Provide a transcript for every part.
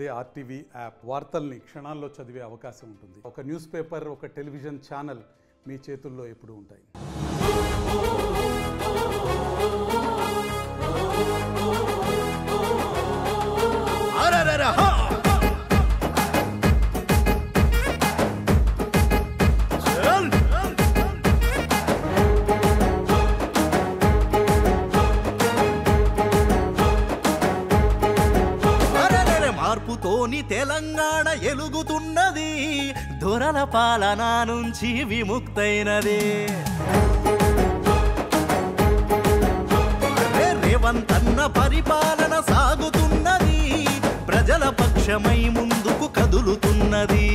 అదే RTV app వార్తల్ని క్షణాల్లో చదివే అవకాశం ఉంటుంది. ఒక న్యూస్ పేపర్, ఒక టెలివిజన్ ఛానల్ మీ చేతుల్లో ఎప్పుడూ ఉంటాయి. మార్పుతోని తెలంగాణ ఎలుగుతున్నది, దొరల పాలన నుంచి విముక్తైనది. రేవంత్ అన్న పరిపాలన సాగుతున్నది, ప్రజల పక్షమై ముందుకు కదులుతున్నది.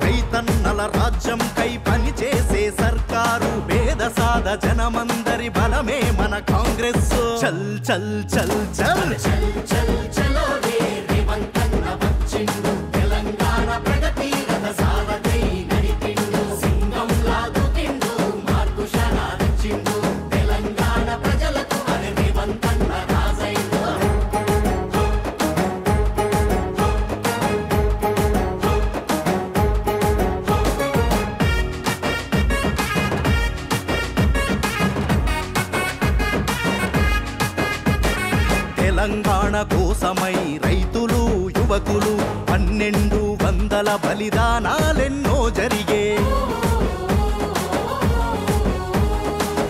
రైతన్నల రాజ్యం కై పనిచేసే సర్కారు, పేద సాద జనమందరి బలమే మన కాంగ్రెస్. చల్ చల్ చల్ చల్ చల్ చల్ చలో రే రేవంత్ అన్న వచ్చిండు, తెలంగాణ ప్రగతి రథ సారథై నడిపిండు. సింగం లాగుతిండు, మార్పు శరాదొచ్చిండు, తెలంగాణ ప్రజలకు అరే రేవంత్ అన్న రాజైండు. తెలంగాణ కోసమై రైతులు యువకులు 1200 బలిదానాలెన్నో జరిగే.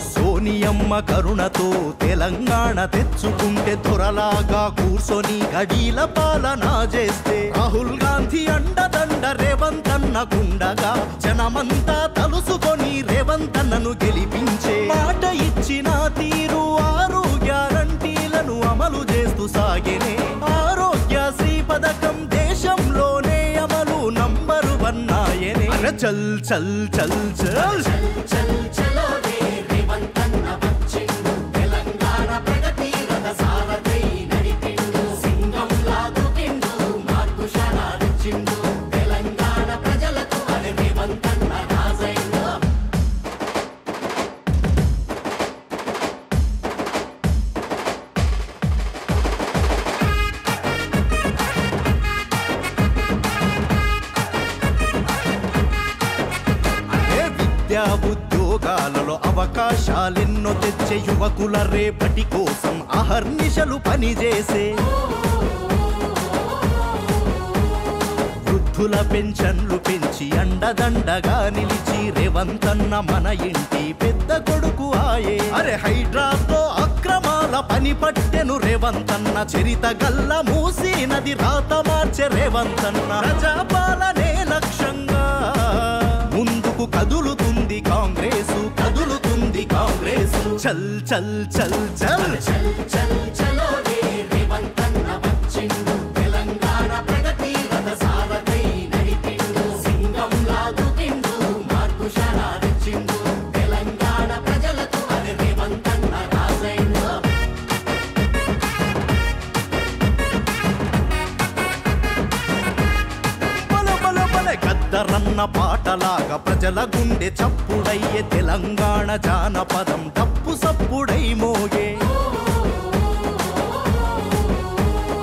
సోనియమ్మ కరుణతో తెలంగాణ తెచ్చుకుంటే, దొరలాగా కూర్చొని గడీల పాలన చేస్తే, రాహుల్ గాంధీ అండదండ రేవంత్ అన్నకుండగా, జనమంతా తలుసుకొని రేవంత్ అన్నను గెలిపించే. మాట ఇచ్చిన తీరు 6 గ్యారంటీలను అమలు చేస్తూ సాగేనే. ఆరోగ్యశ్రీ పథకం దేశంలోనే అమలు నంబరు 1 ఆయనే. చల్ చల్ చల్ చల్ చల్ చలో రే రేవంత్ అన్న వచ్చిండు, తెలంగాణ ప్రగతి రథ సారథై నడిపిండు. సింగం లాగుతిండు, మార్పు శరాదొచ్చిండు, తెలంగాణ ప్రజలకు అరే రేవంత్ అన్న రాజైండు. విద్యా ఉద్యోగాలలో అవకాశాలెన్నో తెచ్చే, యువకుల రేపటి కోసం అహర్నిశలు పనిచేసే. వృద్ధుల పెన్షన్లు పెంచి అండదండగా నిలిచి, రేవంత్ అన్న మన ఇంటి పెద్ద కొడుకు ఆయే. అరే హైడ్రాతో అక్రమాల పని పట్టెను రేవంత్ అన్న, చరిత గల్ల మూసీ నది రాత మార్చే రేవంత్ అన్న. ప్రజాపాలనే లక్ష్యంగా ముందుకు కదులుతుంది కాంగ్రెసు, కదులుతుంది కాంగ్రెసు. చల్ చల్ చల్ చల్ చల్ చల్ చలో రే రేవంత్ అన్న వచ్చిండు, తెలంగాణ ప్రగతి రథ సారథై నడిపిండు. సింగం లాగుతిండు, మార్పు శరాదొచ్చిండు, తెలంగాణ ప్రజలకు అరే రేవంత్ అన్న రాజైండు. గద్దరన్న పాటలాగా ప్రజల గుండె చప్పుడయ్యే, తెలంగాణ జానపదం డప్పు సప్పుడై మోగే.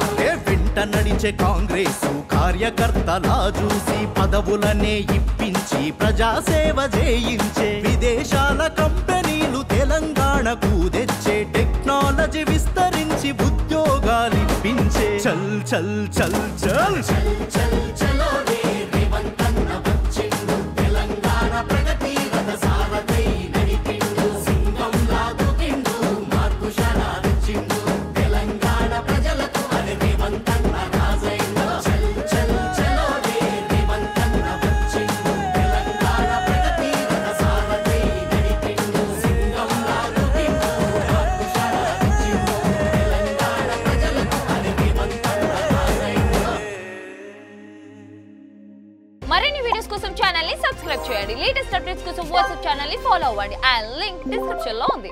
అదే వెంట నడిచే కాంగ్రెసు కార్యకర్తలా చూసి, పదవులనే ఇప్పించి ప్రజాసేవ చేయించే. విదేశాల కంపెనీలు తెలంగాణకు తెచ్చే, టెక్నాలజీ విస్తరించి ఉద్యోగాలు ఇప్పించే. చల్ చల్ చల్ చల్ చల్ చల్ చలో రే రేవంత్ అన్న వచ్చిండు, తెలంగాణ ప్రగతి రథ సారథై నడిపిండు. సింగం లాగుతిండు, మార్పు శరాదొచ్చిండు, తెలంగాణ ప్రజలకు అరే రేవంత్ అన్న రాజైండు. చల్ చల్ చలో రే రేవంత్ అన్న వచ్చిండు, తెలంగాణ ప్రగతి రథ సారథై నడిపిండు. సింగం లాగుతిండు, మార్పు శరాదొచ్చిండు, తెలంగాణ ప్రజలకు అరే రేవంత్ అన్న రాజైండు. మరిన్ని వీడియోస్ కోసం ఛానల్ ని సబ్స్క్రైబ్ చేయండి. లేటెస్ట్ అప్డేట్స్ కోసం వాట్సాప్ ఛానల్ ని ఫాలో అవ్వండి. ఆ లింక్ డిస్క్రిప్షన్ లో ఉంది.